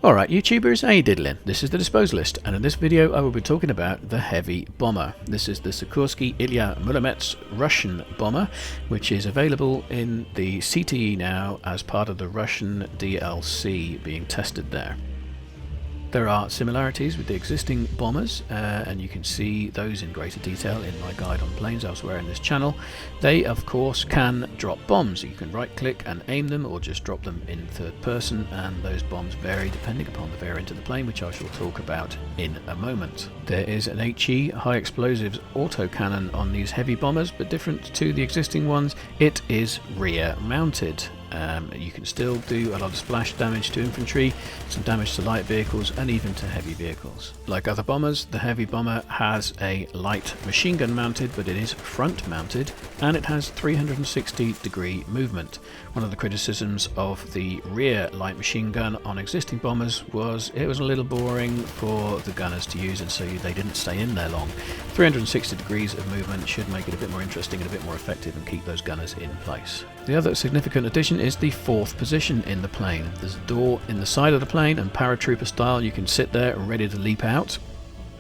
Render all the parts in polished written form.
Alright YouTubers, how you diddling? This is the Disposalist, and in this video I will be talking about the Heavy Bomber. This is the Sikorsky Ilya Muromets Russian bomber, which is available in the CTE now as part of the Russian DLC being tested there. There are similarities with the existing bombers, and you can see those in greater detail in my guide on planes elsewhere in this channel. They of course can drop bombs. You can right click and aim them, or just drop them in third person, and those bombs vary depending upon the variant of the plane, which I shall talk about in a moment. There is an HE high explosives autocannon on these heavy bombers, but different to the existing ones, it is rear mounted. You can still do a lot of splash damage to infantry, some damage to light vehicles, and even to heavy vehicles. Like other bombers, the Heavy Bomber has a light machine gun mounted, but it is front mounted, and it has 360-degree movement. One of the criticisms of the rear light machine gun on existing bombers was it was a little boring for the gunners to use, and so they didn't stay in there long. 360 degrees of movement should make it a bit more interesting and a bit more effective and keep those gunners in place. The other significant addition is the fourth position in the plane. There's a door in the side of the plane, and paratrooper style you can sit there ready to leap out,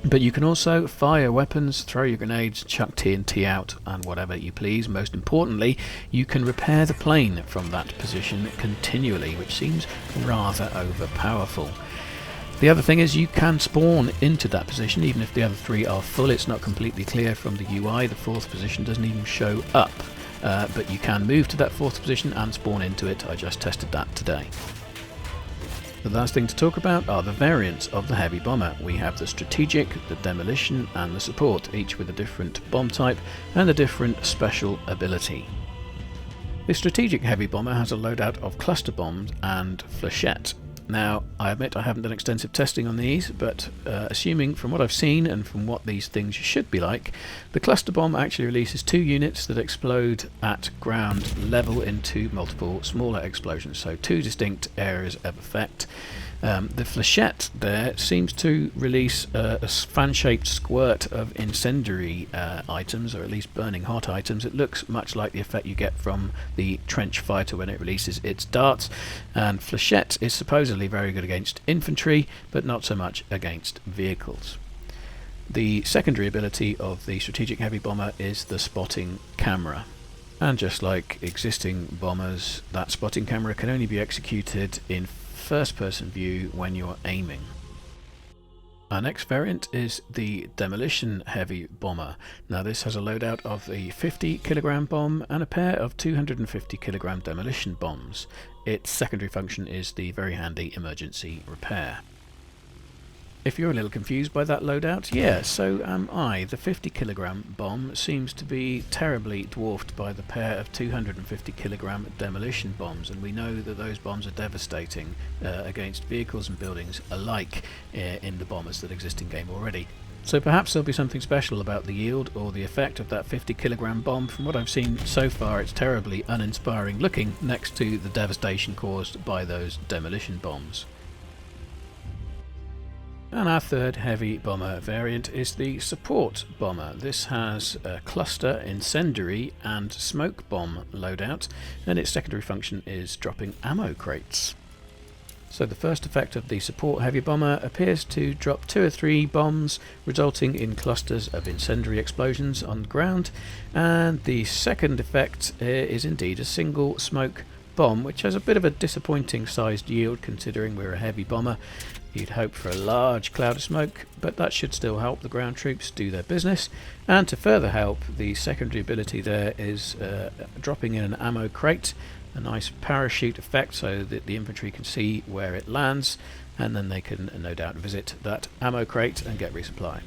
but you can also fire weapons, throw your grenades, chuck TNT out, and whatever you please. Most importantly, you can repair the plane from that position continually, which seems rather overpowerful. The other thing is you can spawn into that position even if the other three are full. It's not completely clear from the UI. The fourth position doesn't even show up. But you can move to that fourth position and spawn into it. I just tested that today. The last thing to talk about are the variants of the Heavy Bomber. We have the Strategic, the Demolition, and the Support, each with a different bomb type and a different special ability. The Strategic Heavy Bomber has a loadout of cluster bombs and flechette. Now, I admit I haven't done extensive testing on these, but assuming from what I've seen and from what these things should be like, the cluster bomb actually releases two units that explode at ground level into multiple smaller explosions, so two distinct areas of effect. The flechette there seems to release a fan-shaped squirt of incendiary items, or at least burning hot items. It looks much like the effect you get from the trench fighter when it releases its darts, and flechette is supposedly very good against infantry, but not so much against vehicles. The secondary ability of the Strategic Heavy Bomber is the spotting camera. And just like existing bombers, that spotting camera can only be executed in first-person view when you're aiming. Our next variant is the Demolition Heavy Bomber. Now this has a loadout of a 50 kilogram bomb and a pair of 250 kilogram demolition bombs. Its secondary function is the very handy emergency repair. If you're a little confused by that loadout, yeah, so am I. The 50 kilogram bomb seems to be terribly dwarfed by the pair of 250 kilogram demolition bombs, and we know that those bombs are devastating against vehicles and buildings alike in the bombers that exist in game already. So perhaps there'll be something special about the yield or the effect of that 50 kilogram bomb. From what I've seen so far, it's terribly uninspiring looking next to the devastation caused by those demolition bombs. And our third Heavy Bomber variant is the Support Bomber. This has a cluster, incendiary, and smoke bomb loadout, and its secondary function is dropping ammo crates. So the first effect of the Support Heavy Bomber appears to drop 2 or 3 bombs, resulting in clusters of incendiary explosions on the ground, and the second effect is indeed a single smoke bomb, which has a bit of a disappointing sized yield considering we're a heavy bomber. You'd hope for a large cloud of smoke, but that should still help the ground troops do their business. And to further help, the secondary ability there is dropping in an ammo crate, a nice parachute effect so that the infantry can see where it lands, and then they can no doubt visit that ammo crate and get resupplied.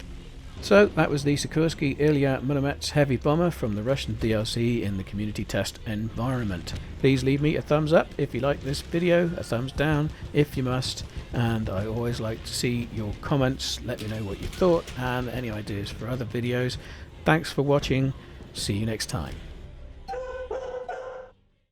So that was the Sikorsky Ilya Muromets Heavy Bomber from the Russian DLC in the community test environment. Please leave me a thumbs up if you like this video, a thumbs down if you must, and I always like to see your comments. Let me know what you thought and any ideas for other videos. Thanks for watching, see you next time.